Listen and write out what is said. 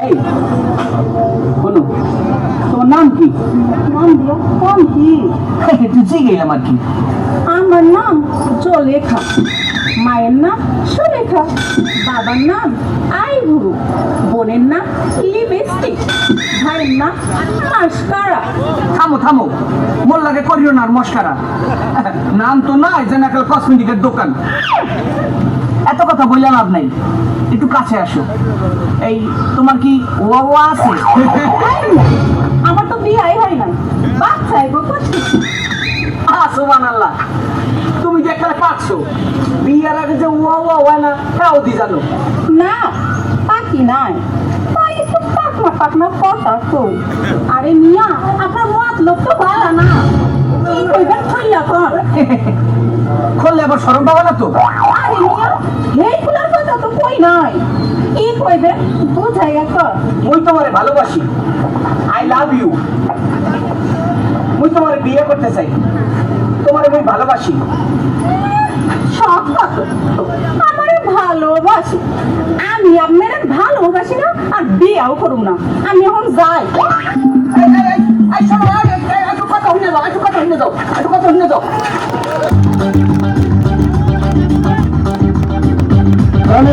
এই বলো তোমার নাম কি? নাম দিয়া কম কি? একটু জিগেলাম আর কি। আমার নাম জলেখা, মায়ের নাম সুলেখা, বাবার নাম আইভুরু, বোনের নাম লিপস্টিক, ভাইয়ের নাম মাস্কারা। থামো থামো, মোল্লাকে করিও না আর মস্কারা। নাম তো নয় যেন একটা কসমেটিকের দোকান। এত কথা বললে লাভ নাই, একটু কাছে আসো। এই তোমার কি ওয়া আছে? আমার তো বিয়াই হয় না, বাচ্চাই গো করছি। সুবহানাল্লাহ, তুমি যে একটা পাচ্ছ বিয়ার আগে যে ওয়া হয় না তাও দি জানো না পাখি নাই, তাই একটু পাকনা পাকনা কথা কই। আরে মিয়া, আপনার মতলব তো ভালো না, কি কইবেন খুইলা কর। খুললে আবার শরম পাবা না তো? আরে মিয়া, এইগুলার কথা তো কই নাই, কি কইবেন বুঝাইয়া কর। মুই তোমারে ভালোবাসি, আই লাভ ইউ। মুই তোমারে বিয়ে করতে চাই, তোমারে মুই ভালোবাসি। সব কথা আমারে ভালোবাসি, আমি আপনার ভালোবাসি না আর বিয়াও করুম না। আমি এখন যাই। একটু কথা হইনে যাও, একটু কথা হইনে যাও, একটু কথা হইনে যাও। আমি